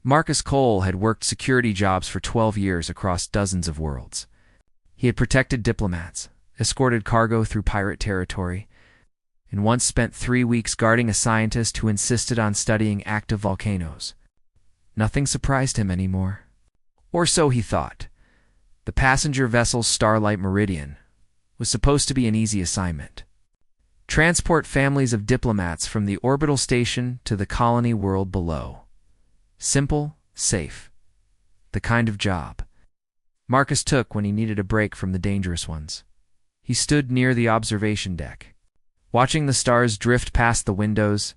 Marcus Cole had worked security jobs for 12 years across dozens of worlds. He had protected diplomats, escorted cargo through pirate territory, and once spent 3 weeks guarding a scientist who insisted on studying active volcanoes. Nothing surprised him anymore. Or so he thought. The passenger vessel Starlight Meridian was supposed to be an easy assignment. Transport families of diplomats from the orbital station to the colony world below. Simple, safe. The kind of job Marcus took when he needed a break from the dangerous ones. He stood near the observation deck, watching the stars drift past the windows.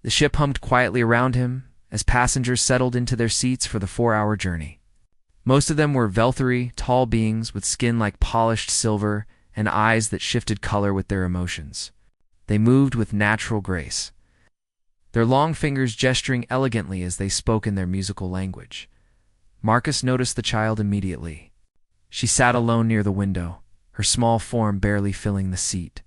The ship hummed quietly around him as passengers settled into their seats for the 4-hour journey. Most of them were Velthari, tall beings with skin like polished silver and eyes that shifted color with their emotions. They moved with natural grace, their long fingers gesturing elegantly as they spoke in their musical language. Marcus noticed the child immediately. She sat alone near the window, her small form barely filling the seat.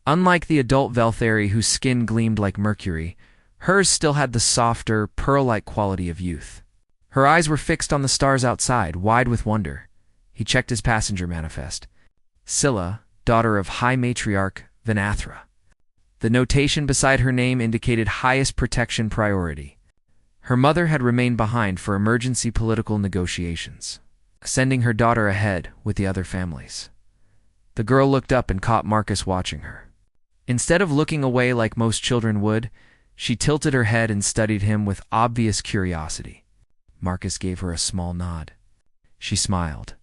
Unlike the adult Velthari whose skin gleamed like mercury, hers still had the softer, pearl-like quality of youth. Her eyes were fixed on the stars outside, wide with wonder. He checked his passenger manifest. Scylla, daughter of High Matriarch Vanathra. The notation beside her name indicated highest protection priority. Her mother had remained behind for emergency political negotiations, sending her daughter ahead with the other families. The girl looked up and caught Marcus watching her. Instead of looking away like most children would, she tilted her head and studied him with obvious curiosity. Marcus gave her a small nod. She smiled,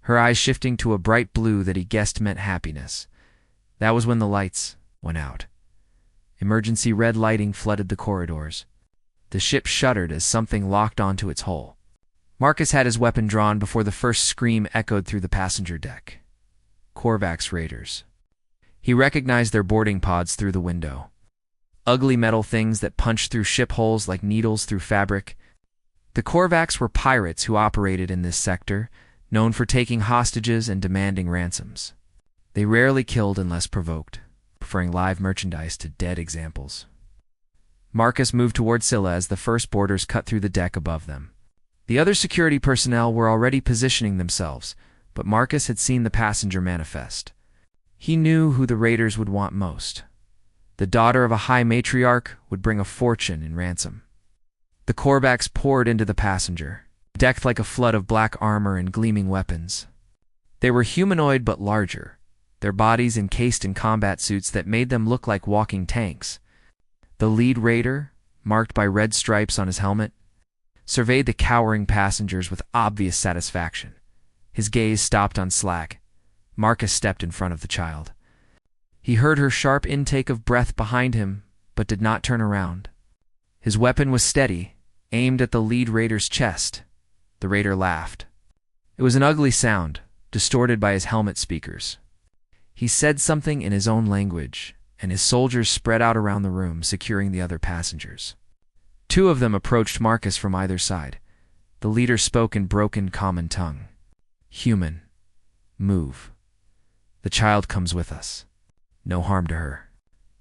her eyes shifting to a bright blue that he guessed meant happiness. That was when the lights went out. Emergency red lighting flooded the corridors. The ship shuddered as something locked onto its hull. Marcus had his weapon drawn before the first scream echoed through the passenger deck. Korvax raiders. He recognized their boarding pods through the window. Ugly metal things that punched through ship hulls like needles through fabric. The Korvax were pirates who operated in this sector, known for taking hostages and demanding ransoms. They rarely killed unless provoked, preferring live merchandise to dead examples. Marcus moved toward Scylla as the first boarders cut through the deck above them. The other security personnel were already positioning themselves, but Marcus had seen the passenger manifest. He knew who the raiders would want most. The daughter of a high matriarch would bring a fortune in ransom. The Korvax poured into the passenger, decked like a flood of black armor and gleaming weapons. They were humanoid but larger, their bodies encased in combat suits that made them look like walking tanks. The lead raider, marked by red stripes on his helmet, surveyed the cowering passengers with obvious satisfaction. His gaze stopped on Slack. Marcus stepped in front of the child. He heard her sharp intake of breath behind him, but did not turn around. His weapon was steady, aimed at the lead raider's chest. The raider laughed. It was an ugly sound, distorted by his helmet speakers. He said something in his own language, and his soldiers spread out around the room, securing the other passengers. 2 of them approached Marcus from either side. The leader spoke in broken common tongue. "Human, move. The child comes with us. No harm to her.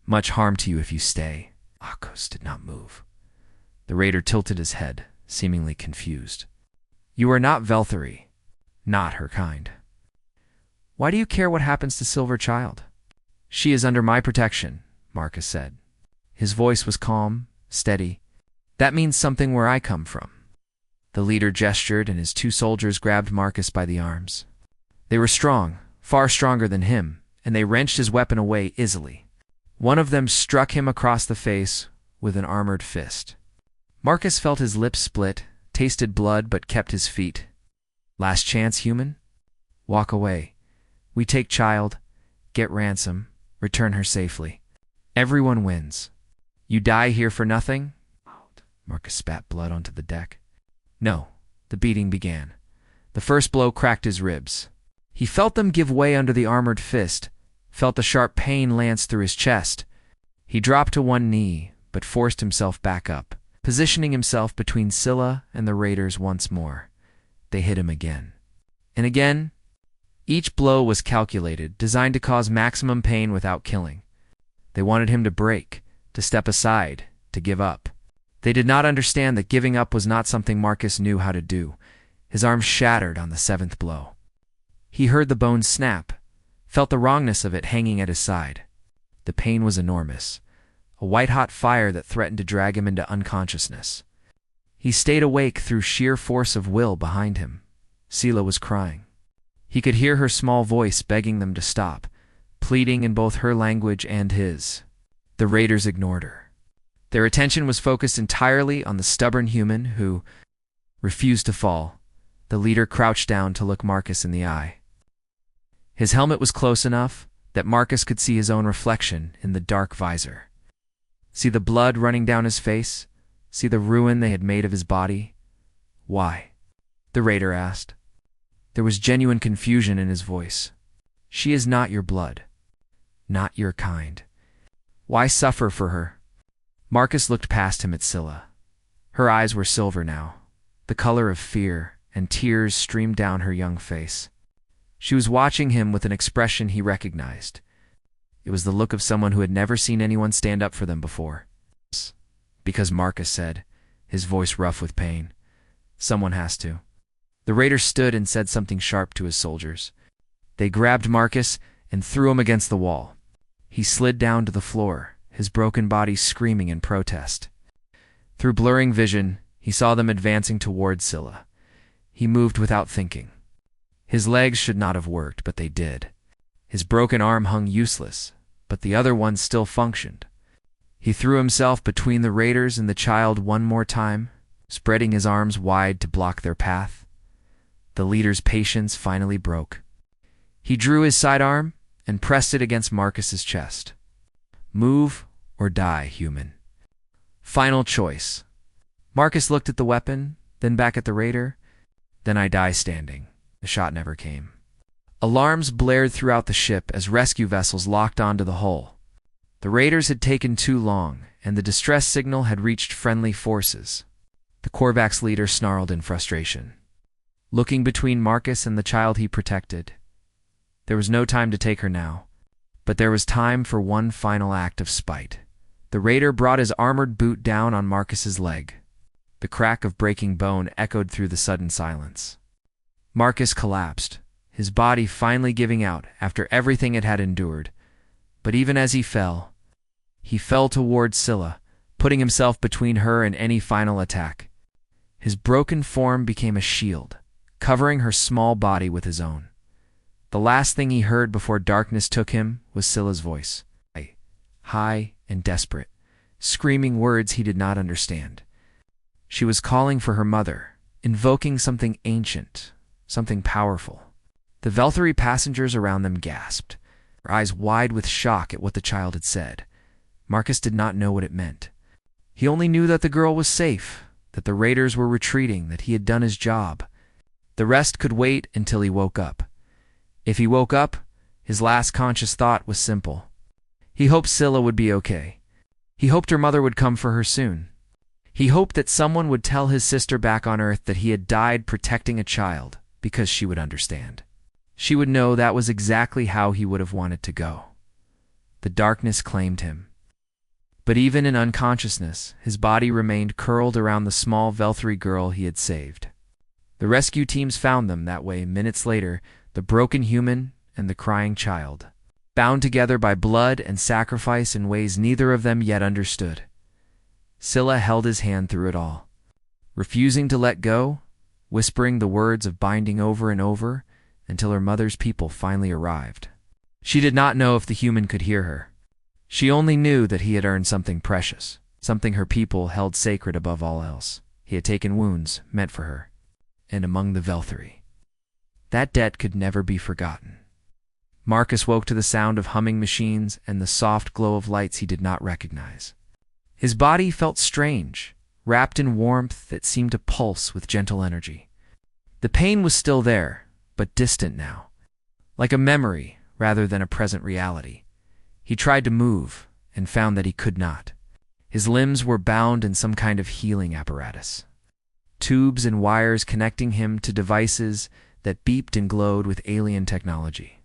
Much harm to you if you stay." Akos did not move. The raider tilted his head, seemingly confused. "You are not Velthari. Not her kind. Why do you care what happens to Silver Child?" "She is under my protection," Marcus said. His voice was calm, steady. "That means something where I come from." The leader gestured, and his 2 soldiers grabbed Marcus by the arms. They were strong, far stronger than him, and they wrenched his weapon away easily. One of them struck him across the face with an armored fist. Marcus felt his lips split, tasted blood, but kept his feet. "Last chance, human? Walk away. We take child, get ransom, return her safely. Everyone wins. You die here for nothing?" Marcus spat blood onto the deck. No, the beating began. The first blow cracked his ribs. He felt them give way under the armored fist, felt the sharp pain lance through his chest. He dropped to one knee, but forced himself back up, positioning himself between Scylla and the raiders once more. They hit him again. And again. Each blow was calculated, designed to cause maximum pain without killing. They wanted him to break, to step aside, to give up. They did not understand that giving up was not something Marcus knew how to do. His arm shattered on the seventh blow. He heard the bones snap, felt the wrongness of it hanging at his side. The pain was enormous, a white-hot fire that threatened to drag him into unconsciousness. He stayed awake through sheer force of will behind him. Sela was crying. He could hear her small voice begging them to stop, pleading in both her language and his. The raiders ignored her. Their attention was focused entirely on the stubborn human who refused to fall. The leader crouched down to look Marcus in the eye. His helmet was close enough that Marcus could see his own reflection in the dark visor. See the blood running down his face? See the ruin they had made of his body? Why? The raider asked. There was genuine confusion in his voice. She is not your blood. Not your kind. Why suffer for her? Marcus looked past him at Scylla. Her eyes were silver now. The color of fear, and tears streamed down her young face. She was watching him with an expression he recognized. It was the look of someone who had never seen anyone stand up for them before. Because Marcus said, his voice rough with pain, someone has to. The raider stood and said something sharp to his soldiers. They grabbed Marcus and threw him against the wall. He slid down to the floor, his broken body screaming in protest. Through blurring vision, he saw them advancing toward Scylla. He moved without thinking. His legs should not have worked, but they did. His broken arm hung useless, but the other one still functioned. He threw himself between the raiders and the child one more time, spreading his arms wide to block their path. The leader's patience finally broke. He drew his sidearm and pressed it against Marcus's chest. Move or die, human. Final choice. Marcus looked at the weapon, then back at the raider. Then I die standing. The shot never came. Alarms blared throughout the ship as rescue vessels locked onto the hull. The raiders had taken too long, and the distress signal had reached friendly forces. The Korvax leader snarled in frustration, looking between Marcus and the child he protected. There was no time to take her now, but there was time for one final act of spite. The raider brought his armored boot down on Marcus's leg. The crack of breaking bone echoed through the sudden silence. Marcus collapsed, his body finally giving out after everything it had endured. But even as he fell toward Scylla, putting himself between her and any final attack. His broken form became a shield, covering her small body with his own. The last thing he heard before darkness took him was Scylla's voice, high and desperate, screaming words he did not understand. She was calling for her mother, invoking something ancient, something powerful. The Velthari passengers around them gasped, their eyes wide with shock at what the child had said. Marcus did not know what it meant. He only knew that the girl was safe, that the raiders were retreating, that he had done his job. The rest could wait until he woke up. If he woke up, his last conscious thought was simple. He hoped Scylla would be okay. He hoped her mother would come for her soon. He hoped that someone would tell his sister back on Earth that he had died protecting a child, because she would understand. She would know that was exactly how he would have wanted to go. The darkness claimed him. But even in unconsciousness, his body remained curled around the small Velthari girl he had saved. The rescue teams found them that way minutes later, the broken human and the crying child, bound together by blood and sacrifice in ways neither of them yet understood. Scylla held his hand through it all, refusing to let go, whispering the words of binding over and over until her mother's people finally arrived. She did not know if the human could hear her. She only knew that he had earned something precious, something her people held sacred above all else. He had taken wounds meant for her, and among the Velthari. That debt could never be forgotten. Marcus woke to the sound of humming machines and the soft glow of lights he did not recognize. His body felt strange, wrapped in warmth that seemed to pulse with gentle energy. The pain was still there, but distant now, like a memory rather than a present reality. He tried to move and found that he could not. His limbs were bound in some kind of healing apparatus. Tubes and wires connecting him to devices that beeped and glowed with alien technology.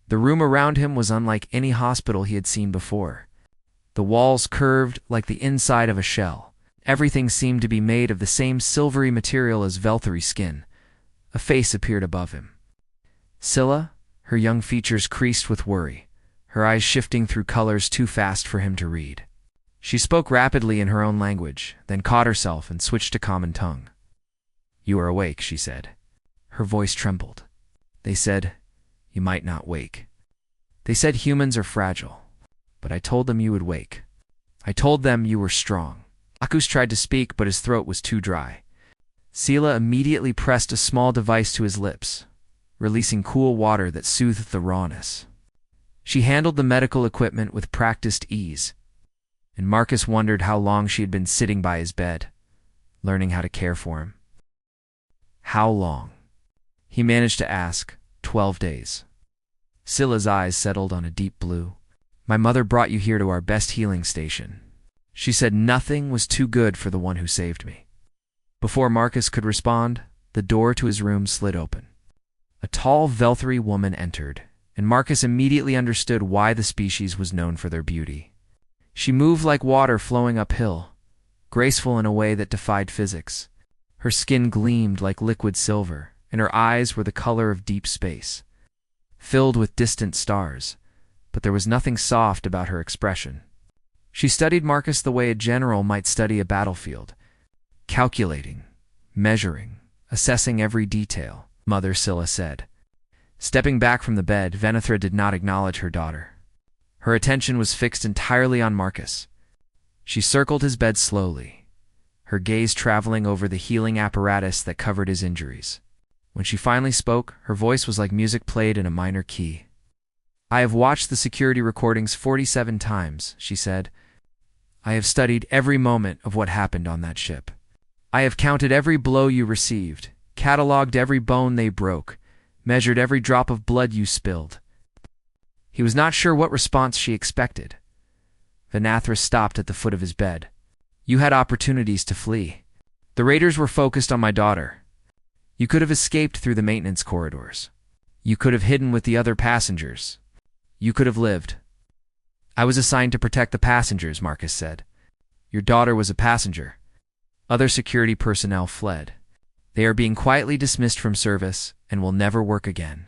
The room around him was unlike any hospital he had seen before. The walls curved like the inside of a shell, Everything seemed to be made of the same silvery material as Velthury's skin. A face appeared above him. Scylla, her young features creased with worry, her eyes shifting through colors too fast for him to read. She spoke rapidly in her own language, then caught herself and switched to common tongue. "You are awake," she said. Her voice trembled. "They said you might not wake. They said humans are fragile, but I told them you would wake. I told them you were strong." Akus tried to speak, but his throat was too dry. Scylla immediately pressed a small device to his lips, releasing cool water that soothed the rawness. She handled the medical equipment with practiced ease, and Marcus wondered how long she had been sitting by his bed, learning how to care for him. How long? He managed to ask. 12 days. Scylla's eyes settled on a deep blue. "My mother brought you here to our best healing station. She said nothing was too good for the one who saved me." Before Marcus could respond, the door to his room slid open. A tall Velthury woman entered, and Marcus immediately understood why the species was known for their beauty. She moved like water flowing uphill, graceful in a way that defied physics. Her skin gleamed like liquid silver, and her eyes were the color of deep space, filled with distant stars, but there was nothing soft about her expression. She studied Marcus the way a general might study a battlefield, calculating, measuring, assessing every detail. "Mother," Scylla said. Stepping back from the bed, Venethra did not acknowledge her daughter. Her attention was fixed entirely on Marcus. She circled his bed slowly, her gaze traveling over the healing apparatus that covered his injuries. When she finally spoke, her voice was like music played in a minor key. "I have watched the security recordings 47 times, she said. "I have studied every moment of what happened on that ship. I have counted every blow you received, catalogued every bone they broke, measured every drop of blood you spilled." He was not sure what response she expected. Venethra stopped at the foot of his bed. "You had opportunities to flee. The raiders were focused on my daughter. You could have escaped through the maintenance corridors. You could have hidden with the other passengers. You could have lived." "I was assigned to protect the passengers," Marcus said. "Your daughter was a passenger. Other security personnel fled. They are being quietly dismissed from service and will never work again.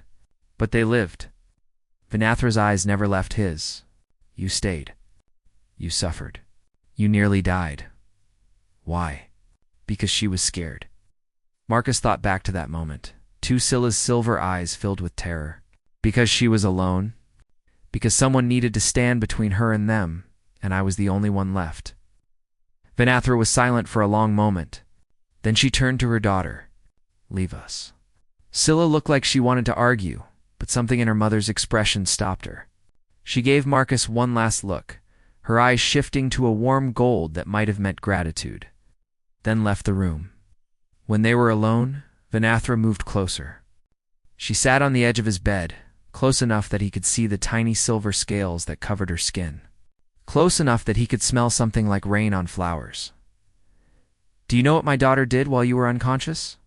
But they lived." Venethra's eyes never left his. "You stayed. You suffered. You nearly died. Why?" "Because she was scared." Marcus thought back to that moment, to Scylla's silver eyes filled with terror. "Because she was alone? Because someone needed to stand between her and them, and I was the only one left." Venethra was silent for a long moment. Then she turned to her daughter. "Leave us." Scylla looked like she wanted to argue, but something in her mother's expression stopped her. She gave Marcus one last look, her eyes shifting to a warm gold that might have meant gratitude, then left the room. When they were alone, Venethra moved closer. She sat on the edge of his bed, close enough that he could see the tiny silver scales that covered her skin, close enough that he could smell something like rain on flowers. "Do you know what my daughter did while you were unconscious?"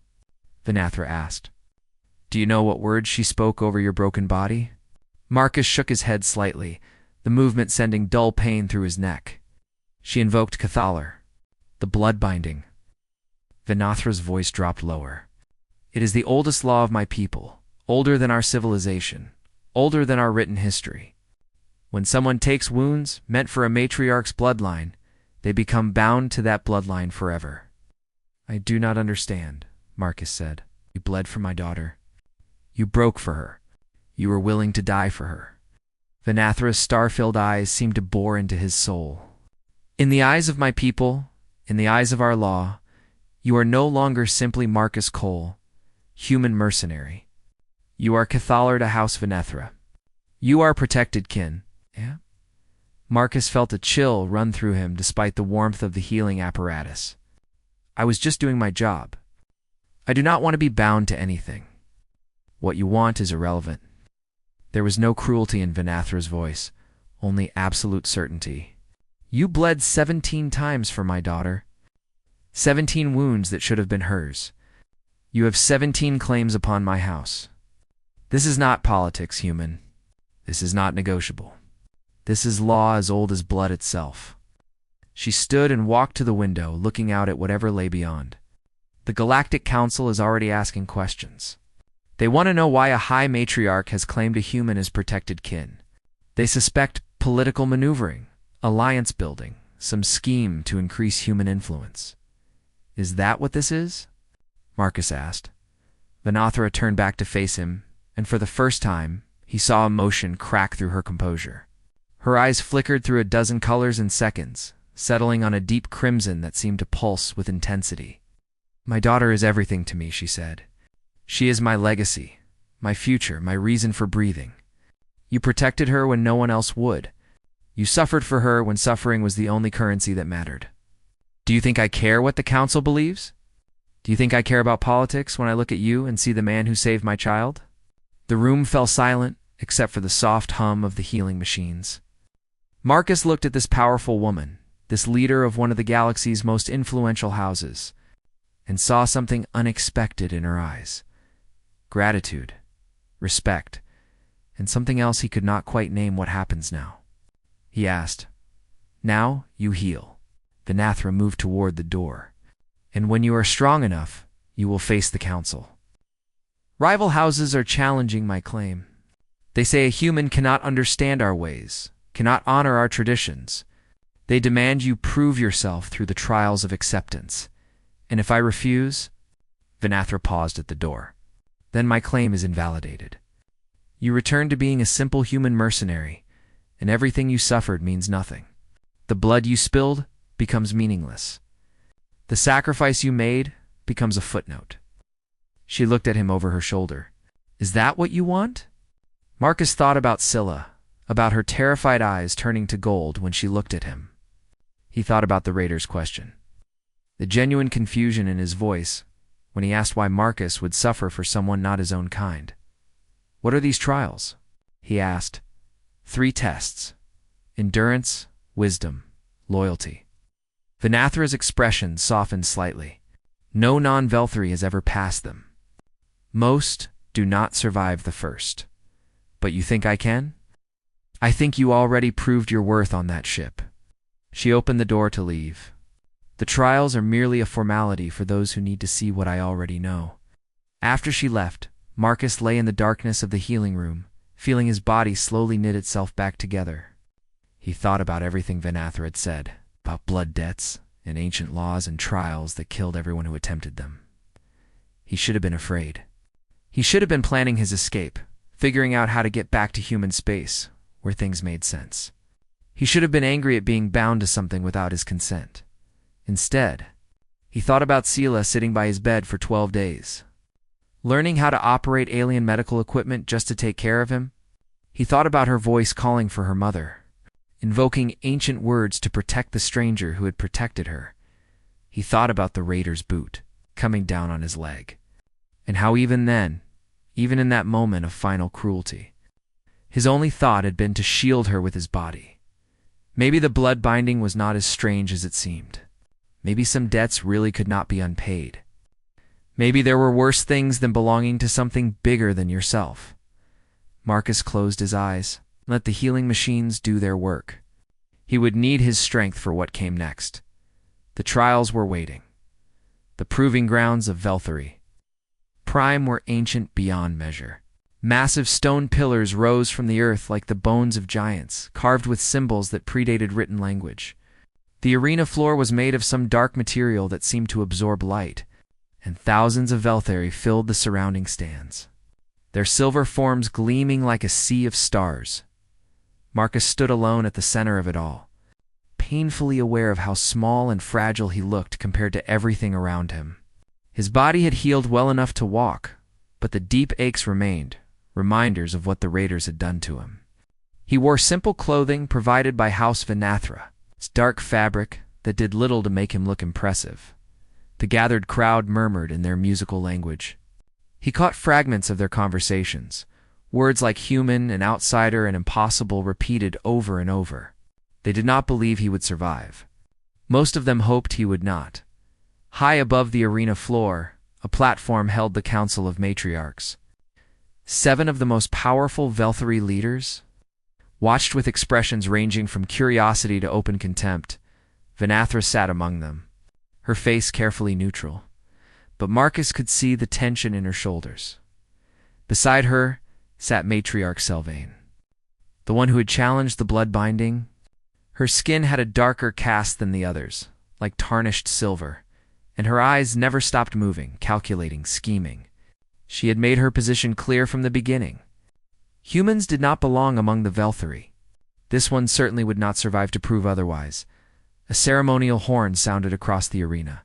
Venethra asked. "Do you know what words she spoke over your broken body?" Marcus shook his head slightly, the movement sending dull pain through his neck. "She invoked Cathalar, the blood binding." Venethra's voice dropped lower. "It is the oldest law of my people, older than our civilization, older than our written history. When someone takes wounds meant for a matriarch's bloodline, they become bound to that bloodline forever." "I do not understand," Marcus said. "You bled for my daughter. You broke for her. You were willing to die for her." Venethra's star-filled eyes seemed to bore into his soul. "In the eyes of my people, in the eyes of our law, you are no longer simply Marcus Cole, human mercenary. You are Cathalar to House Venethra. You are protected kin." "Yeah?" Marcus felt a chill run through him despite the warmth of the healing apparatus. "I was just doing my job. I do not want to be bound to anything. What you want is irrelevant." There was no cruelty in Venethra's voice, only absolute certainty. "You bled 17 times for my daughter. 17 wounds that should have been hers. You have 17 claims upon my house. This is not politics, human. This is not negotiable. This is law as old as blood itself." She stood and walked to the window, looking out at whatever lay beyond. The Galactic Council is already asking questions. They want to know why a high matriarch has claimed a human as protected kin. They suspect political maneuvering, alliance building, some scheme to increase human influence. Is that what this is? Marcus asked. Vanathra turned back to face him, and for the first time, he saw emotion crack through her composure. Her eyes flickered through a dozen colors in seconds, settling on a deep crimson that seemed to pulse with intensity. My daughter is everything to me, she said. She is my legacy, my future, my reason for breathing. You protected her when no one else would. You suffered for her when suffering was the only currency that mattered. Do you think I care what the council believes? Do you think I care about politics when I look at you and see the man who saved my child? The room fell silent, except for the soft hum of the healing machines. Marcus looked at this powerful woman, this leader of one of the galaxy's most influential houses, and saw something unexpected in her eyes. Gratitude, respect, and something else he could not quite name. What happens now? He asked. Now you heal. Vanathra moved toward the door. And when you are strong enough, you will face the council. Rival houses are challenging my claim. They say a human cannot understand our ways, cannot honor our traditions. They demand you prove yourself through the trials of acceptance. And if I refuse? Vanathra paused at the door. Then my claim is invalidated. You return to being a simple human mercenary, and everything you suffered means nothing. The blood you spilled becomes meaningless. The sacrifice you made becomes a footnote. She looked at him over her shoulder. Is that what you want? Marcus thought about Scylla, about her terrified eyes turning to gold when she looked at him. He thought about the raider's question. The genuine confusion in his voice when he asked why Marcus would suffer for someone not his own kind. What are these trials? He asked. 3 tests. Endurance, wisdom, loyalty. Vanathra's expression softened slightly. No non-Velthari has ever passed them. Most do not survive the first. But you think I can? I think you already proved your worth on that ship. She opened the door to leave. The trials are merely a formality for those who need to see what I already know. After she left, Marcus lay in the darkness of the healing room, feeling his body slowly knit itself back together. He thought about everything Vanathra had said, about blood debts and ancient laws and trials that killed everyone who attempted them. He should have been afraid. He should have been planning his escape, figuring out how to get back to human space, where things made sense. He should have been angry at being bound to something without his consent. Instead, he thought about Scylla sitting by his bed for 12 days. Learning how to operate alien medical equipment just to take care of him. He thought about her voice calling for her mother, invoking ancient words to protect the stranger who had protected her. He thought about the raider's boot coming down on his leg, and how even then, even in that moment of final cruelty, his only thought had been to shield her with his body. Maybe the blood binding was not as strange as it seemed. Maybe some debts really could not be unpaid. Maybe there were worse things than belonging to something bigger than yourself. Marcus closed his eyes, and let the healing machines do their work. He would need his strength for what came next. The trials were waiting. The proving grounds of Velthari. Prime were ancient beyond measure. Massive stone pillars rose from the earth like the bones of giants, carved with symbols that predated written language. The arena floor was made of some dark material that seemed to absorb light, and thousands of Velthari filled the surrounding stands, their silver forms gleaming like a sea of stars. Marcus stood alone at the center of it all, painfully aware of how small and fragile he looked compared to everything around him. His body had healed well enough to walk, but the deep aches remained, reminders of what the raiders had done to him. He wore simple clothing provided by House Vanathra, its dark fabric that did little to make him look impressive. The gathered crowd murmured in their musical language. He caught fragments of their conversations, words like human and outsider and impossible repeated over and over. They did not believe he would survive. Most of them hoped he would not. High above the arena floor, a platform held the Council of Matriarchs. 7 of the most powerful Velthari leaders watched with expressions ranging from curiosity to open contempt. Vanathra sat among them, her face carefully neutral, but Marcus could see the tension in her shoulders. Beside her sat Matriarch Sylvain, the one who had challenged the blood binding. Her skin had a darker cast than the others, like tarnished silver, and her eyes never stopped moving, calculating, scheming. She had made her position clear from the beginning. Humans did not belong among the Velthari. This one certainly would not survive to prove otherwise. A ceremonial horn sounded across the arena,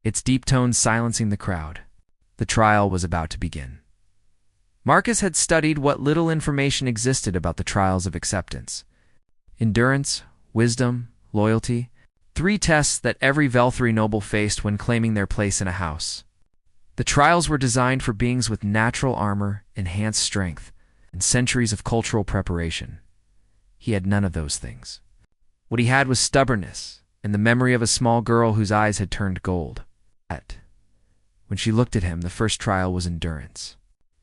its deep tones silencing the crowd. The trial was about to begin. Marcus had studied what little information existed about the trials of acceptance. Endurance, wisdom, loyalty, 3 tests that every Velthari noble faced when claiming their place in a house. The trials were designed for beings with natural armor, enhanced strength, and centuries of cultural preparation. He had none of those things. What he had was stubbornness and the memory of a small girl whose eyes had turned gold. When she looked at him, the first trial was endurance.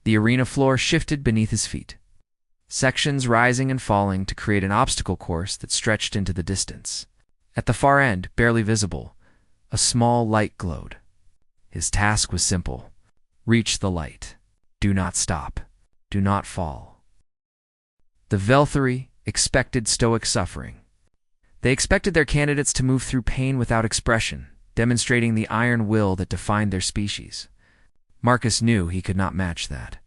The arena floor shifted beneath his feet, sections rising and falling to create an obstacle course that stretched into the distance. At the far end, barely visible, a small light glowed. His task was simple: reach the light. Do not stop. Do not fall. The Velthari expected stoic suffering. They expected their candidates to move through pain without expression, demonstrating the iron will that defined their species. Marcus knew he could not match that.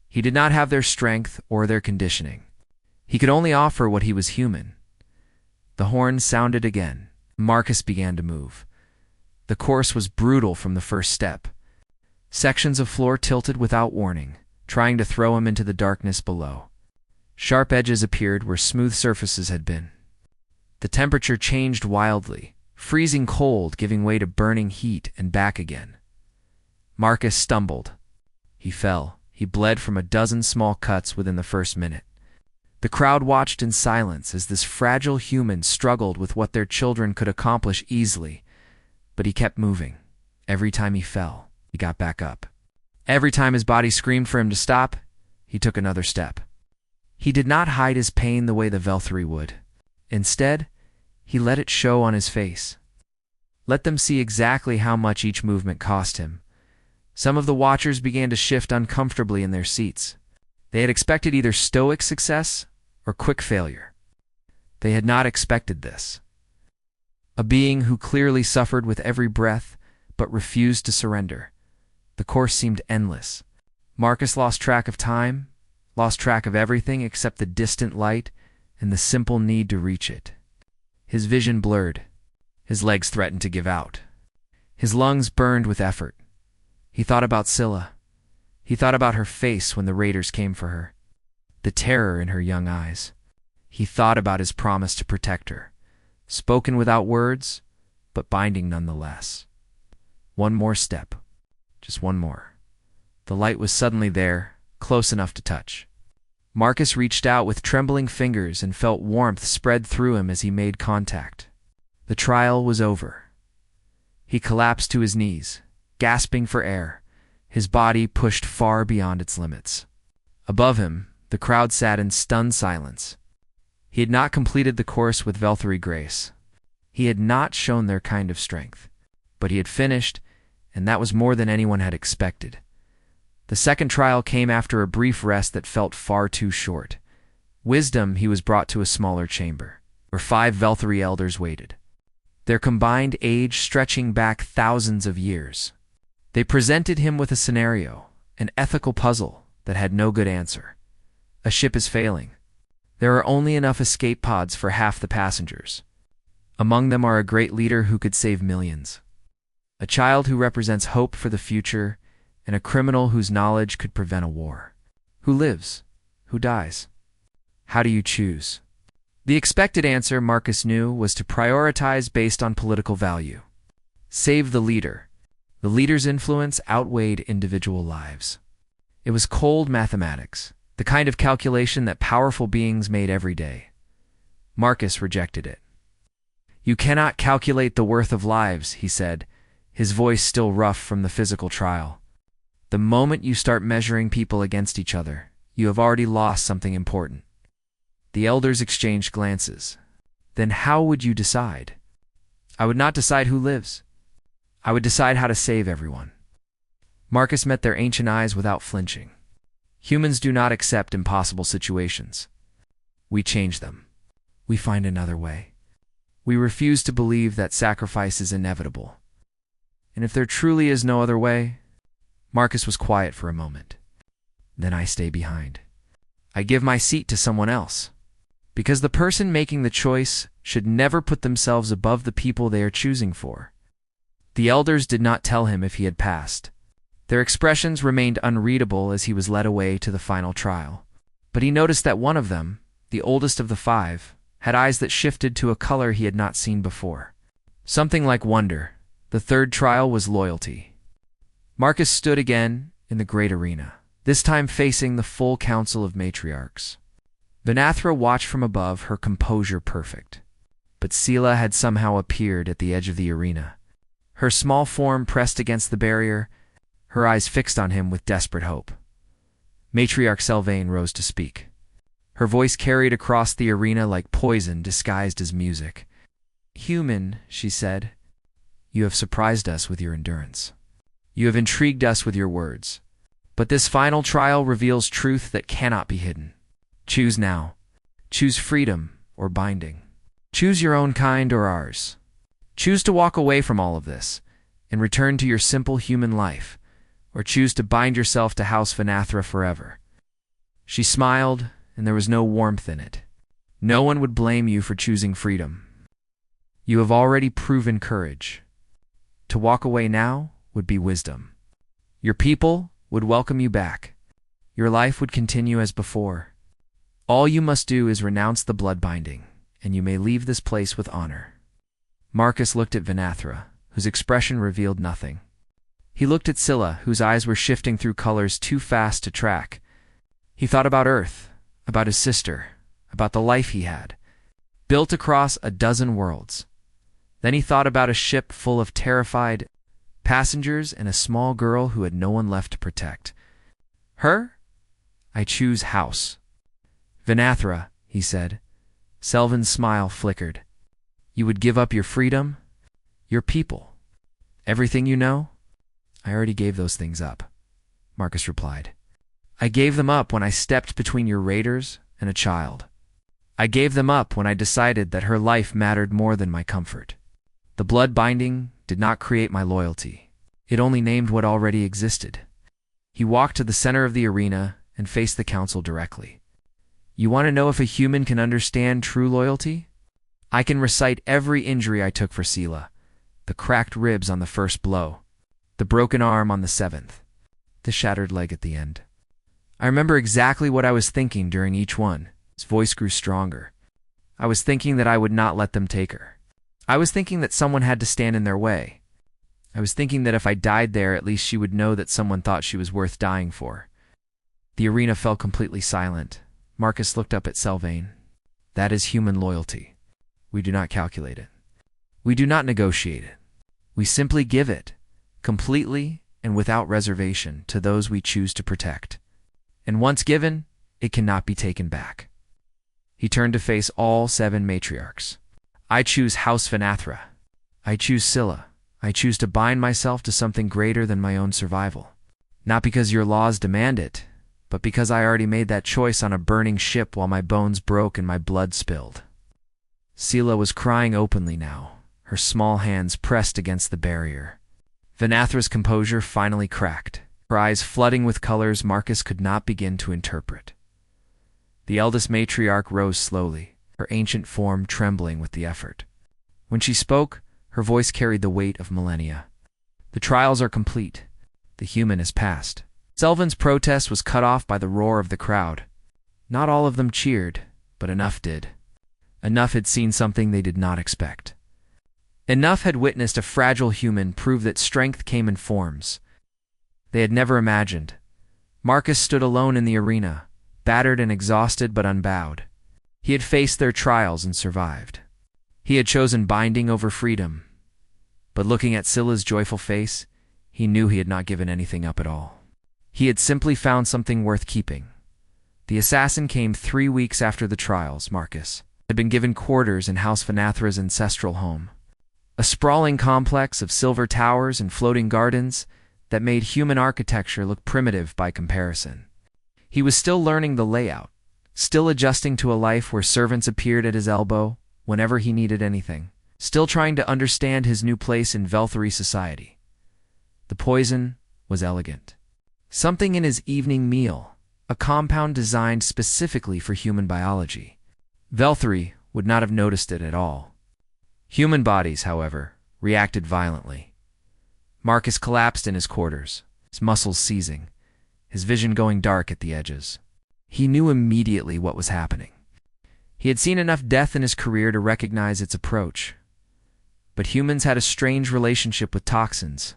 He did not have their strength or their conditioning. He could only offer what he was human. The horn sounded again. Marcus began to move. The course was brutal from the first step. Sections of floor tilted without warning, trying to throw him into the darkness below. Sharp edges appeared where smooth surfaces had been. The temperature changed wildly, freezing cold giving way to burning heat and back again. Marcus stumbled. He fell. He bled from a dozen small cuts within the first minute. The crowd watched in silence as this fragile human struggled with what their children could accomplish easily, but he kept moving. Every time he fell, he got back up. Every time his body screamed for him to stop, he took another step. He did not hide his pain the way the Velthari would. Instead, he let it show on his face. Let them see exactly how much each movement cost him. Some of the watchers began to shift uncomfortably in their seats. They had expected either stoic success or quick failure. They had not expected this. A being who clearly suffered with every breath but refused to surrender. The course seemed endless. Marcus lost track of time, lost track of everything except the distant light and the simple need to reach it. His vision blurred. His legs threatened to give out. His lungs burned with effort. He thought about Scylla. He thought about her face when the raiders came for her, the terror in her young eyes. He thought about his promise to protect her, spoken without words, but binding nonetheless. One more step. Just one more. The light was suddenly there, close enough to touch. Marcus reached out with trembling fingers and felt warmth spread through him as he made contact. The trial was over. He collapsed to his knees, gasping for air, his body pushed far beyond its limits. Above him, the crowd sat in stunned silence. He had not completed the course with Velthari grace. He had not shown their kind of strength. But he had finished, and that was more than anyone had expected. The second trial came after a brief rest that felt far too short. Wisdom, he was brought to a smaller chamber, where 5 Velthari elders waited, their combined age stretching back thousands of years. They presented him with a scenario, an ethical puzzle that had no good answer. A ship is failing. There are only enough escape pods for half the passengers. Among them are a great leader who could save millions, a child who represents hope for the future, and a criminal whose knowledge could prevent a war. Who lives? Who dies? How do you choose? The expected answer, Marcus knew, was to prioritize based on political value. Save the leader. The leader's influence outweighed individual lives. It was cold mathematics, the kind of calculation that powerful beings made every day. Marcus rejected it. You cannot calculate the worth of lives, he said, his voice still rough from the physical trial. The moment you start measuring people against each other, you have already lost something important. The elders exchanged glances. Then how would you decide? I would not decide who lives. I would decide how to save everyone. Marcus met their ancient eyes without flinching. Humans do not accept impossible situations. We change them. We find another way. We refuse to believe that sacrifice is inevitable. And if there truly is no other way, Marcus was quiet for a moment. Then I stay behind. I give my seat to someone else. Because the person making the choice should never put themselves above the people they are choosing for. The elders did not tell him if he had passed. Their expressions remained unreadable as he was led away to the final trial. But he noticed that one of them, the oldest of the five, had eyes that shifted to a color he had not seen before. Something like wonder. The third trial was loyalty. Marcus stood again in the great arena, this time facing the full council of matriarchs. Vanathra watched from above, her composure perfect. But Sela had somehow appeared at the edge of the arena. Her small form pressed against the barrier, her eyes fixed on him with desperate hope. Matriarch Sylvain rose to speak. Her voice carried across the arena like poison disguised as music. "Human," she said, "you have surprised us with your endurance. You have intrigued us with your words. But this final trial reveals truth that cannot be hidden. Choose now. Choose freedom or binding. Choose your own kind or ours. Choose to walk away from all of this and return to your simple human life, or choose to bind yourself to House Vanathra forever." She smiled, and there was no warmth in it. No one would blame you for choosing freedom. You have already proven courage. To walk away now would be wisdom. Your people would welcome you back. Your life would continue as before. All you must do is renounce the blood binding, and you may leave this place with honor. Marcus looked at Vanathra, whose expression revealed nothing. He looked at Scylla, whose eyes were shifting through colors too fast to track. He thought about Earth, about his sister, about the life he had, built across a dozen worlds. Then he thought about a ship full of terrified passengers and a small girl who had no one left to protect. Her? I choose House. Vanathra, he said. Selvin's smile flickered. You would give up your freedom? Your people? Everything you know? I already gave those things up, Marcus replied. I gave them up when I stepped between your raiders and a child. I gave them up when I decided that her life mattered more than my comfort. The blood binding did not create my loyalty. It only named what already existed. He walked to the center of the arena and faced the council directly. You want to know if a human can understand true loyalty? I can recite every injury I took for Sela. The cracked ribs on the first blow. The broken arm on the seventh. The shattered leg at the end. I remember exactly what I was thinking during each one. His voice grew stronger. I was thinking that I would not let them take her. I was thinking that someone had to stand in their way. I was thinking that if I died there, at least she would know that someone thought she was worth dying for. The arena fell completely silent. Marcus looked up at Sylvain. That is human loyalty. We do not calculate it. We do not negotiate it. We simply give it, completely and without reservation, to those we choose to protect. And once given, it cannot be taken back. He turned to face all 7 matriarchs. I choose House Vanathra. I choose Scylla. I choose to bind myself to something greater than my own survival. Not because your laws demand it, but because I already made that choice on a burning ship while my bones broke and my blood spilled. Scylla was crying openly now, her small hands pressed against the barrier. Vanathra's composure finally cracked, her eyes flooding with colors Marcus could not begin to interpret. The eldest matriarch rose slowly, her ancient form trembling with the effort. When she spoke, her voice carried the weight of millennia. The trials are complete. The human is past. Selvin's protest was cut off by the roar of the crowd. Not all of them cheered, but enough did. Enough had seen something they did not expect. Enough had witnessed a fragile human prove that strength came in forms they had never imagined. Marcus stood alone in the arena, battered and exhausted but unbowed. He had faced their trials and survived. He had chosen binding over freedom. But looking at Scylla's joyful face, he knew he had not given anything up at all. He had simply found something worth keeping. The assassin came 3 weeks after the trials. Marcus had been given quarters in House Vanathra's ancestral home. a sprawling complex of silver towers and floating gardens that made human architecture look primitive by comparison. He was still learning the layout, still adjusting to a life where servants appeared at his elbow whenever he needed anything, still trying to understand his new place in Velthari society. The poison was elegant. Something in his evening meal, a compound designed specifically for human biology. Velthari would not have noticed it at all. Human bodies, however, reacted violently. Marcus collapsed in his quarters, his muscles seizing, his vision going dark at the edges. He knew immediately what was happening. He had seen enough death in his career to recognize its approach. But humans had a strange relationship with toxins.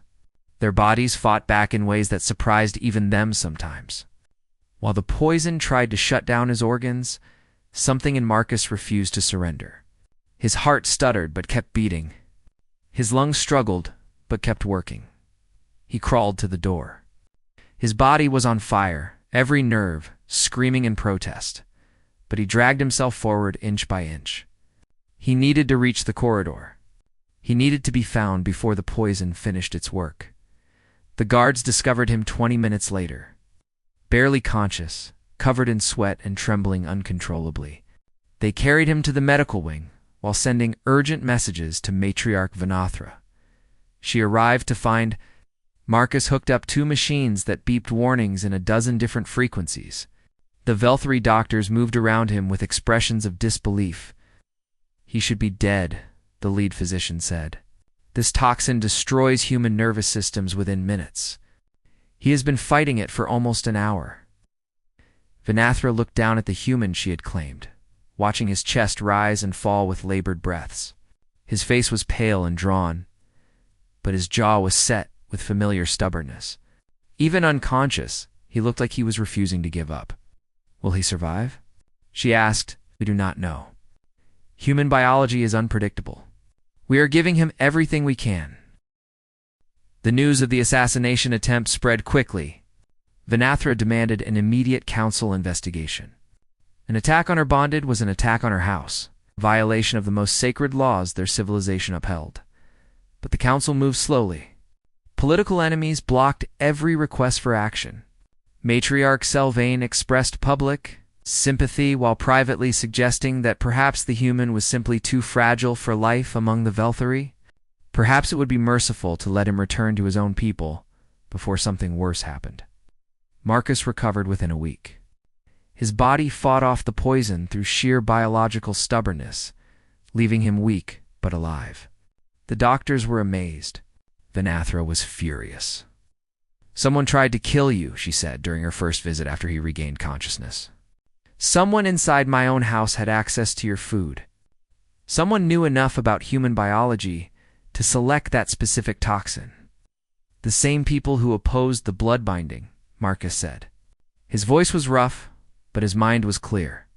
Their bodies fought back in ways that surprised even them sometimes. While the poison tried to shut down his organs, something in Marcus refused to surrender. His heart stuttered but kept beating. His lungs struggled but kept working. He crawled to the door. His body was on fire, every nerve screaming in protest, but he dragged himself forward inch by inch. He needed to reach the corridor. He needed to be found before the poison finished its work. The guards discovered him 20 minutes later, barely conscious, covered in sweat and trembling uncontrollably. They carried him to the medical wing while sending urgent messages to Matriarch Vanathra. She arrived to find Marcus hooked up 2 machines that beeped warnings in a dozen different frequencies. The Velthari doctors moved around him with expressions of disbelief. "He should be dead," the lead physician said. "This toxin destroys human nervous systems within minutes. He has been fighting it for almost an hour." Vanathra looked down at the human she had claimed, watching his chest rise and fall with labored breaths. His face was pale and drawn, but his jaw was set with familiar stubbornness. Even unconscious, he looked like he was refusing to give up. "Will he survive?" she asked. "We do not know. Human biology is unpredictable. We are giving him everything we can." The news of the assassination attempt spread quickly. Vanathra demanded an immediate council investigation. An attack on her bonded was an attack on her house, a violation of the most sacred laws their civilization upheld. But the council moved slowly. Political enemies blocked every request for action. Matriarch Selvane expressed public sympathy while privately suggesting that perhaps the human was simply too fragile for life among the Velthari. Perhaps it would be merciful to let him return to his own people before something worse happened. Marcus recovered within a week. His body fought off the poison through sheer biological stubbornness, leaving him weak but alive. The doctors were amazed. Vanathra was furious. "Someone tried to kill you," she said during her first visit after he regained consciousness. "Someone inside my own house had access to your food. Someone knew enough about human biology to select that specific toxin. The same people who opposed the blood binding," Marcus said. His voice was rough, but his mind was clear.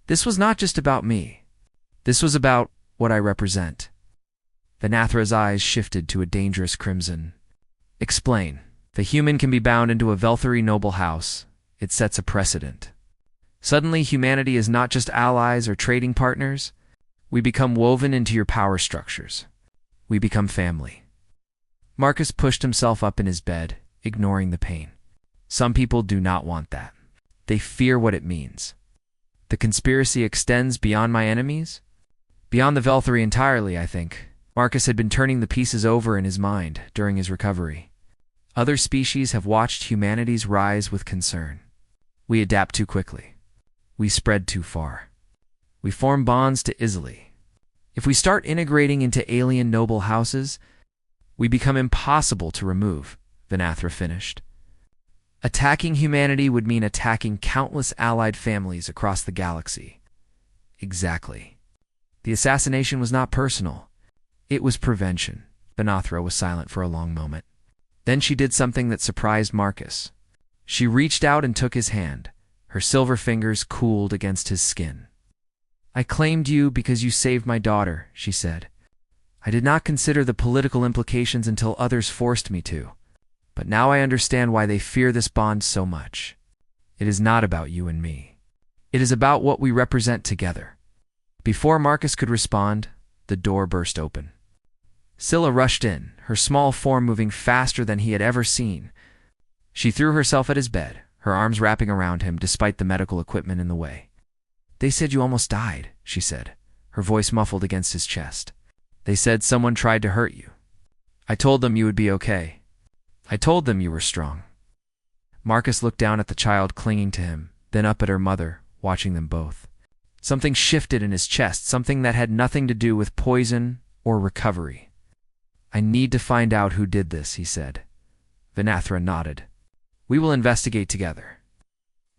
"This was not just about me. This was about what I represent." Vanathra's eyes shifted to a dangerous crimson. "Explain." "The human can be bound into a Velthari noble house. It sets a precedent. Suddenly, humanity is not just allies or trading partners. We become woven into your power structures. We become family." Marcus pushed himself up in his bed, ignoring the pain. Some people do not want that. They fear what it means. The conspiracy extends beyond my enemies? Beyond the Velthari entirely, I think. Marcus had been turning the pieces over in his mind during his recovery. Other species have watched humanity's rise with concern. We adapt too quickly. We spread too far. We form bonds too easily. If we start integrating into alien noble houses, we become impossible to remove, Vanathra finished. Attacking humanity would mean attacking countless allied families across the galaxy. Exactly. The assassination was not personal. It was prevention. Vanathra was silent for a long moment. Then she did something that surprised Marcus. She reached out and took his hand. Her silver fingers cooled against his skin. "I claimed you because you saved my daughter," she said. "I did not consider the political implications until others forced me to. But now I understand why they fear this bond so much. It is not about you and me. It is about what we represent together." Before Marcus could respond, the door burst open. Scylla rushed in, her small form moving faster than he had ever seen. She threw herself at his bed, her arms wrapping around him despite the medical equipment in the way. "They said you almost died," she said, her voice muffled against his chest. "They said someone tried to hurt you. I told them you would be okay. I told them you were strong." Marcus looked down at the child clinging to him, then up at her mother, watching them both. Something shifted in his chest, something that had nothing to do with poison or recovery. "I need to find out who did this," he said. Vinathra nodded. "We will investigate together."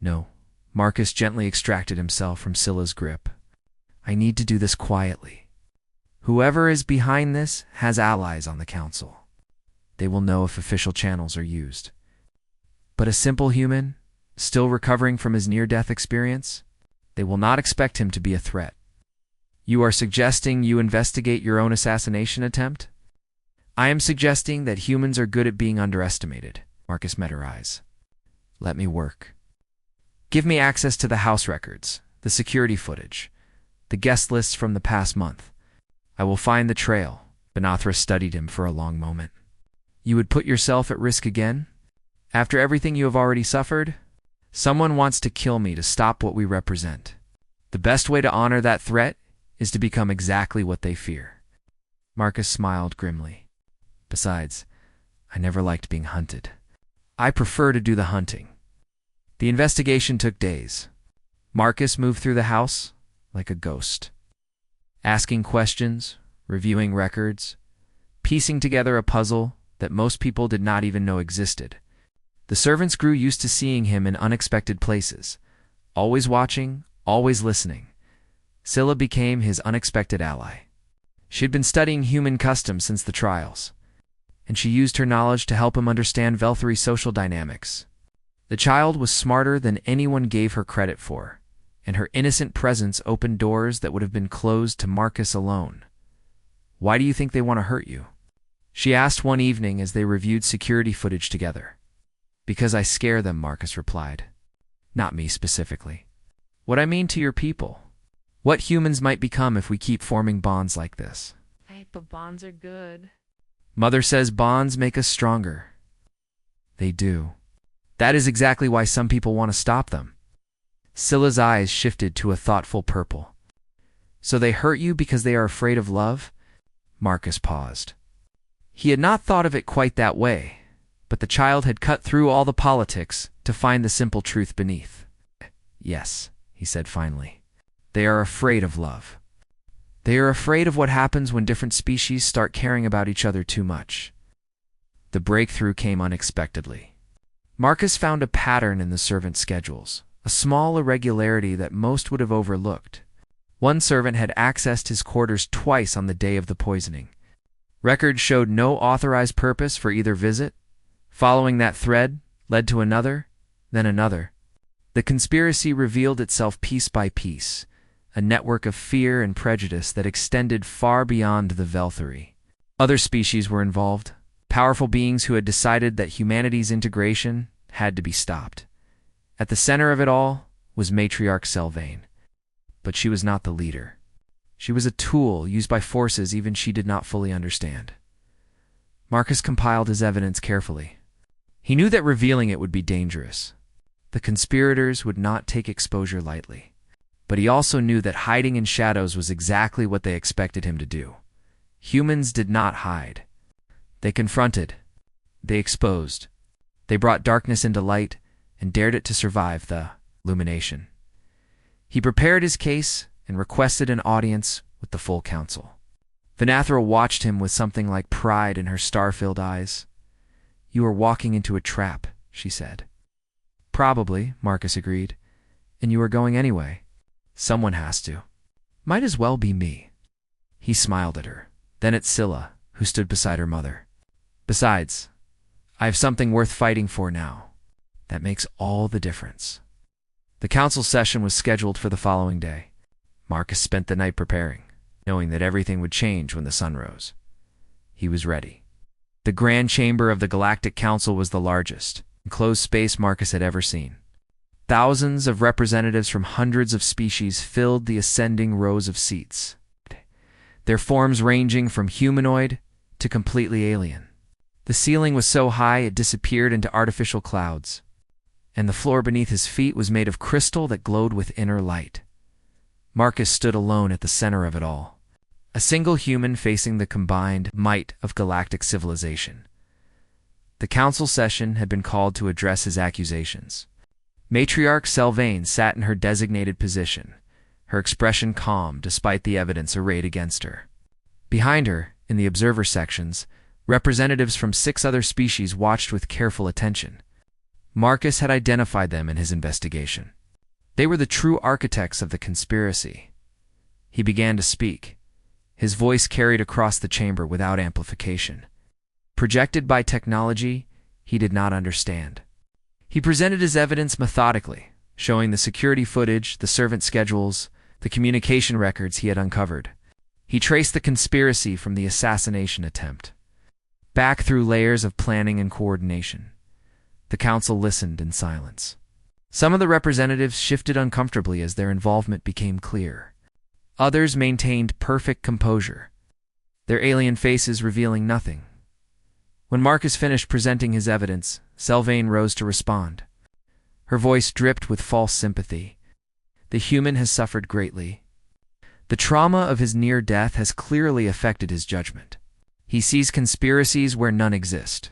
"No." Marcus gently extracted himself from Scylla's grip. "I need to do this quietly. Whoever is behind this has allies on the council. They will know if official channels are used. But a simple human, still recovering from his near-death experience, they will not expect him to be a threat." "You are suggesting you investigate your own assassination attempt?" "I am suggesting that humans are good at being underestimated." Marcus met her eyes. "Let me work. Give me access to the house records, the security footage, the guest lists from the past month. I will find the trail." Vinathra studied him for a long moment. "You would put yourself at risk again? After everything you have already suffered? Someone wants to kill me to stop what we represent. The best way to honor that threat is to become exactly what they fear." Marcus smiled grimly. "Besides, I never liked being hunted. I prefer to do the hunting." The investigation took days. Marcus moved through the house like a ghost, asking questions, reviewing records, piecing together a puzzle that most people did not even know existed. The servants grew used to seeing him in unexpected places, always watching, always listening. Scylla became his unexpected ally. She had been studying human customs since the trials, and she used her knowledge to help him understand Velthari's social dynamics. The child was smarter than anyone gave her credit for, and her innocent presence opened doors that would have been closed to Marcus alone. "Why do you think they want to hurt you?" she asked one evening as they reviewed security footage together. "Because I scare them," Marcus replied. "Not me specifically. What I mean to your people. What humans might become if we keep forming bonds like this." But bonds are good. "Mother says bonds make us stronger." "They do. That is exactly why some people want to stop them." Scylla's eyes shifted to a thoughtful purple. "So they hurt you because they are afraid of love?" Marcus paused. He had not thought of it quite that way, but the child had cut through all the politics to find the simple truth beneath. "Yes," he said finally. "They are afraid of love. They are afraid of what happens when different species start caring about each other too much." The breakthrough came unexpectedly. Marcus found a pattern in the servant schedules, a small irregularity that most would have overlooked. One servant had accessed his quarters twice on the day of the poisoning. Records showed no authorized purpose for either visit. Following that thread led to another, then another. The conspiracy revealed itself piece by piece, a network of fear and prejudice that extended far beyond the Velthari. Other species were involved, powerful beings who had decided that humanity's integration had to be stopped. At the center of it all was Matriarch Sylvain. But she was not the leader. She was a tool used by forces even she did not fully understand. Marcus compiled his evidence carefully. He knew that revealing it would be dangerous. The conspirators would not take exposure lightly. But he also knew that hiding in shadows was exactly what they expected him to do. Humans did not hide. They confronted. They exposed. They brought darkness into light and dared it to survive the illumination. He prepared his case and requested an audience with the full council. Vinathra watched him with something like pride in her star-filled eyes. "You are walking into a trap," she said. "Probably," Marcus agreed. "And you are going anyway." "Someone has to. Might as well be me." He smiled at her, then at Scylla, who stood beside her mother. "Besides, I have something worth fighting for now. That makes all the difference." The council session was scheduled for the following day. Marcus spent the night preparing, knowing that everything would change when the sun rose. He was ready. The grand chamber of the Galactic Council was the largest, enclosed space Marcus had ever seen. Thousands of representatives from hundreds of species filled the ascending rows of seats, their forms ranging from humanoid to completely alien. The ceiling was so high it disappeared into artificial clouds, and the floor beneath his feet was made of crystal that glowed with inner light. Marcus stood alone at the center of it all, a single human facing the combined might of galactic civilization. The council session had been called to address his accusations. Matriarch Sylvain sat in her designated position, her expression calm despite the evidence arrayed against her. Behind her, in the observer sections, representatives from 6 other species watched with careful attention. Marcus had identified them in his investigation. They were the true architects of the conspiracy. He began to speak. His voice carried across the chamber without amplification. Projected by technology, he did not understand. He presented his evidence methodically, showing the security footage, the servant schedules, the communication records he had uncovered. He traced the conspiracy from the assassination attempt, back through layers of planning and coordination. The council listened in silence. Some of the representatives shifted uncomfortably as their involvement became clear. Others maintained perfect composure, their alien faces revealing nothing. When Marcus finished presenting his evidence, Sylvain rose to respond. Her voice dripped with false sympathy. The human has suffered greatly. The trauma of his near death has clearly affected his judgment. He sees conspiracies where none exist.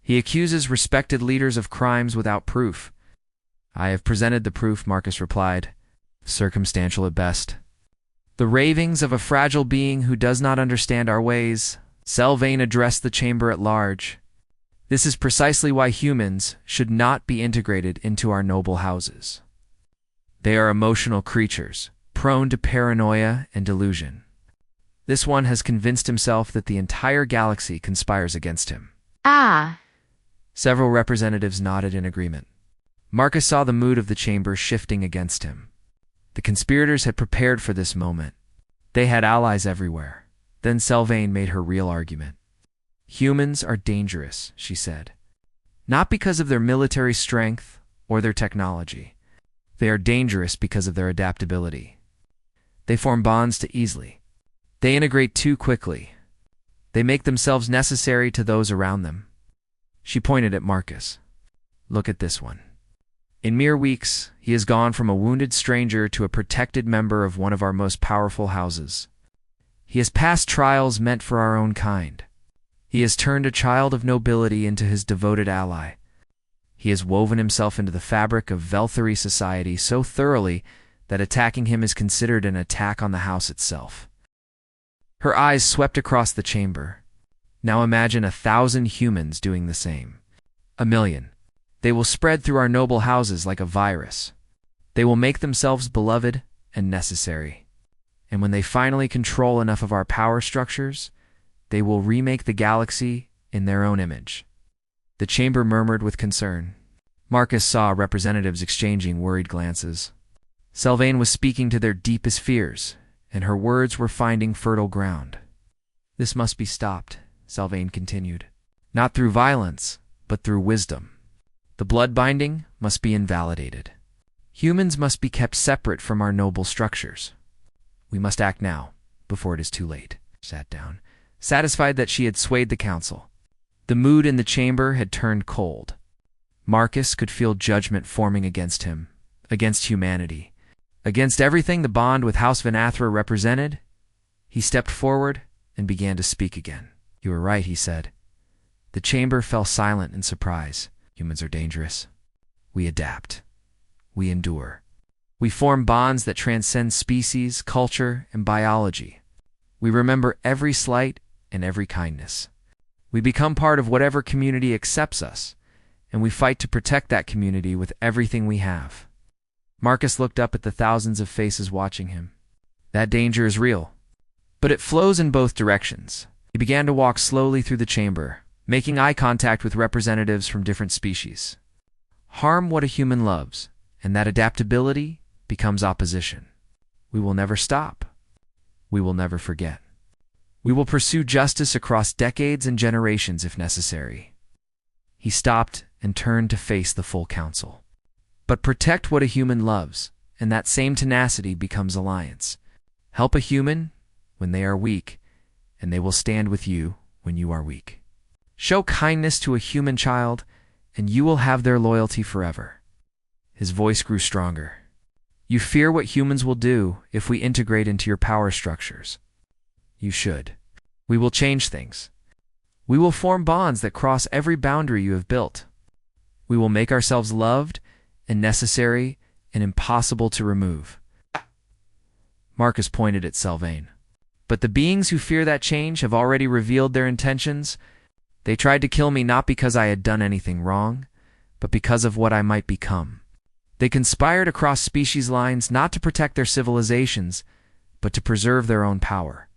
He accuses respected leaders of crimes without proof. I have presented the proof, Marcus replied, circumstantial at best. The ravings of a fragile being who does not understand our ways. Sylvain addressed the chamber at large. This is precisely why humans should not be integrated into our noble houses. They are emotional creatures, prone to paranoia and delusion. This one has convinced himself that the entire galaxy conspires against him. Several representatives nodded in agreement. Marcus saw the mood of the chamber shifting against him. The conspirators had prepared for this moment. They had allies everywhere. Then Sylvain made her real argument. Humans are dangerous, she said. Not because of their military strength or their technology. They are dangerous because of their adaptability. They form bonds too easily. They integrate too quickly. They make themselves necessary to those around them. She pointed at Marcus. Look at this one. In mere weeks, he has gone from a wounded stranger to a protected member of one of our most powerful houses. He has passed trials meant for our own kind. He has turned a child of nobility into his devoted ally. He has woven himself into the fabric of Velthari society so thoroughly that attacking him is considered an attack on the house itself. Her eyes swept across the chamber. Now imagine 1,000 humans doing the same. 1,000,000. They will spread through our noble houses like a virus. They will make themselves beloved and necessary. And when they finally control enough of our power structures, they will remake the galaxy in their own image. The chamber murmured with concern. Marcus saw representatives exchanging worried glances. Sylvain was speaking to their deepest fears, and her words were finding fertile ground. This must be stopped, Sylvain continued. Not through violence, but through wisdom. The blood binding must be invalidated. Humans must be kept separate from our noble structures. We must act now, before it is too late. Sat down, satisfied that she had swayed the council. The mood in the chamber had turned cold. Marcus could feel judgment forming against him, against humanity, against everything the bond with House Vanathra represented. He stepped forward and began to speak again. You were right, he said. The chamber fell silent in surprise. Humans are dangerous. We adapt. We endure. We form bonds that transcend species, culture, and biology. We remember every slight and every kindness. We become part of whatever community accepts us, and we fight to protect that community with everything we have. Marcus looked up at the thousands of faces watching him. That danger is real, but it flows in both directions. He began to walk slowly through the chamber, making eye contact with representatives from different species. Harm what a human loves, and that adaptability becomes opposition. We will never stop. We will never forget. We will pursue justice across decades and generations if necessary. He stopped and turned to face the full council. But protect what a human loves, and that same tenacity becomes alliance. Help a human when they are weak, and they will stand with you when you are weak. Show kindness to a human child, and you will have their loyalty forever. His voice grew stronger. You fear what humans will do if we integrate into your power structures. You should. We will change things. We will form bonds that cross every boundary you have built. We will make ourselves loved and necessary and impossible to remove. Marcus pointed at Sylvain. But the beings who fear that change have already revealed their intentions. They tried to kill me not because I had done anything wrong, but because of what I might become. They conspired across species lines not to protect their civilizations, but to preserve their own power.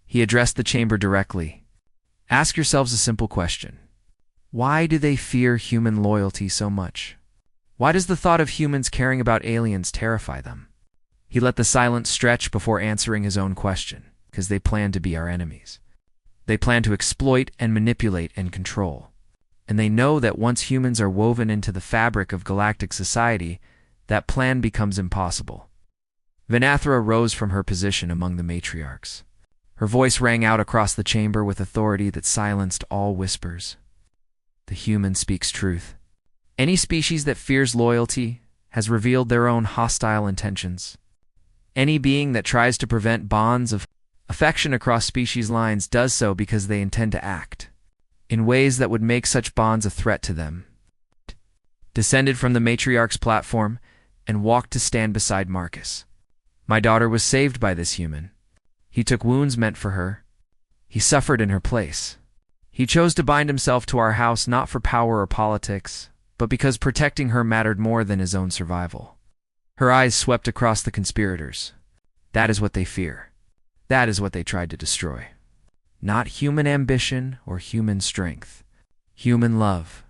He addressed the chamber directly. Ask yourselves a simple question. Why do they fear human loyalty so much? Why does the thought of humans caring about aliens terrify them? He let the silence stretch before answering his own question, because they plan to be our enemies. They plan to exploit and manipulate and control. And they know that once humans are woven into the fabric of galactic society, that plan becomes impossible. Vanathra rose from her position among the matriarchs. Her voice rang out across the chamber with authority that silenced all whispers. The human speaks truth. Any species that fears loyalty has revealed their own hostile intentions. Any being that tries to prevent bonds of affection across species lines does so because they intend to act in ways that would make such bonds a threat to them. Descended from the matriarch's platform and walked to stand beside Marcus. My daughter was saved by this human. He took wounds meant for her. He suffered in her place. He chose to bind himself to our house not for power or politics, but because protecting her mattered more than his own survival. Her eyes swept across the conspirators. That is what they fear. That is what they tried to destroy. Not human ambition or human strength. Human love.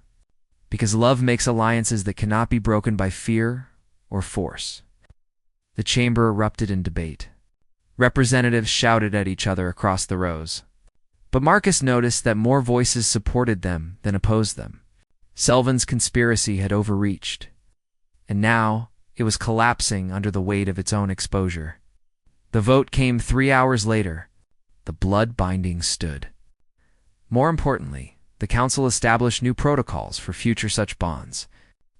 Because love makes alliances that cannot be broken by fear or force. The chamber erupted in debate. Representatives shouted at each other across the rows. But Marcus noticed that more voices supported them than opposed them. Selvin's conspiracy had overreached, and now it was collapsing under the weight of its own exposure. The vote came 3 hours later. The blood binding stood. More importantly, the council established new protocols for future such bonds,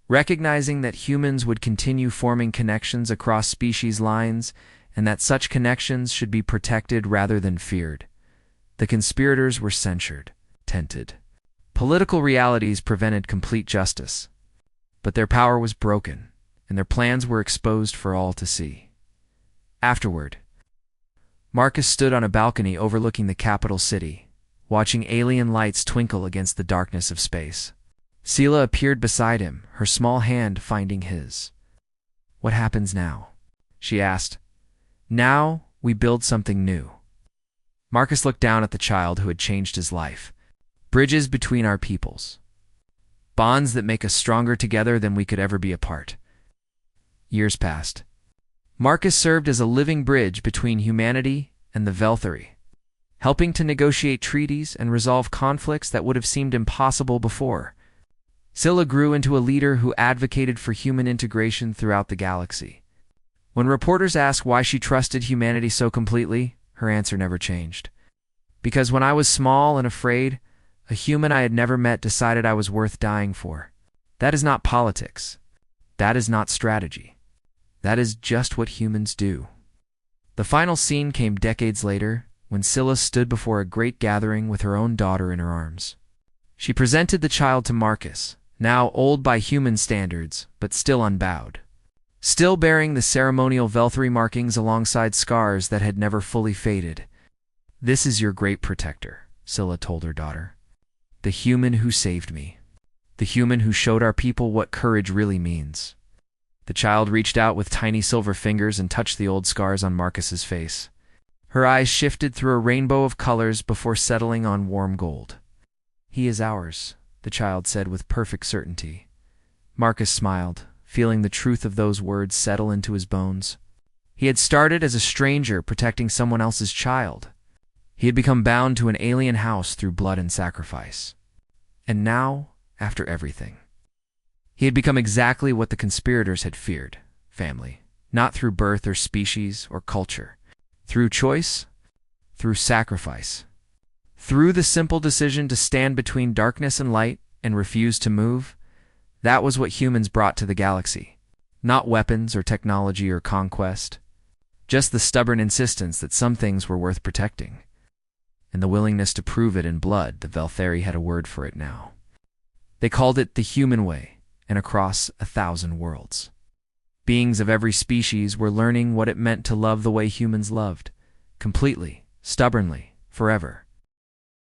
recognizing that humans would continue forming connections across species lines and that such connections should be protected rather than feared. The conspirators were censured, tented. Political realities prevented complete justice, but their power was broken, and their plans were exposed for all to see. Afterward, Marcus stood on a balcony overlooking the capital city, watching alien lights twinkle against the darkness of space. Sela appeared beside him, her small hand finding his. What happens now? She asked. Now we build something new. Marcus looked down at the child who had changed his life. Bridges between our peoples. Bonds that make us stronger together than we could ever be apart. Years passed. Marcus served as a living bridge between humanity and the Velthari, helping to negotiate treaties and resolve conflicts that would have seemed impossible before. Scylla grew into a leader who advocated for human integration throughout the galaxy. When reporters asked why she trusted humanity so completely, her answer never changed. Because when I was small and afraid, a human I had never met decided I was worth dying for. That is not politics. That is not strategy. That is just what humans do. The final scene came decades later, when Scylla stood before a great gathering with her own daughter in her arms. She presented the child to Marcus, now old by human standards, but still unbowed. Still bearing the ceremonial Velthari markings alongside scars that had never fully faded. This is your great protector, Scylla told her daughter. The human who saved me. The human who showed our people what courage really means. The child reached out with tiny silver fingers and touched the old scars on Marcus's face. Her eyes shifted through a rainbow of colors before settling on warm gold. He is ours, the child said with perfect certainty. Marcus smiled, feeling the truth of those words settle into his bones. He had started as a stranger protecting someone else's child. He had become bound to an alien house through blood and sacrifice. And now, after everything, he had become exactly what the conspirators had feared, family, not through birth or species or culture, through choice, through sacrifice, Through the simple decision to stand between darkness and light and refuse to move, that was what humans brought to the galaxy. Not weapons or technology or conquest, just the stubborn insistence that some things were worth protecting, and the willingness to prove it in blood. The Velthari had a word for it now. They called it the human way, and across 1,000 worlds, beings of every species were learning what it meant to love the way humans loved, completely, stubbornly, forever.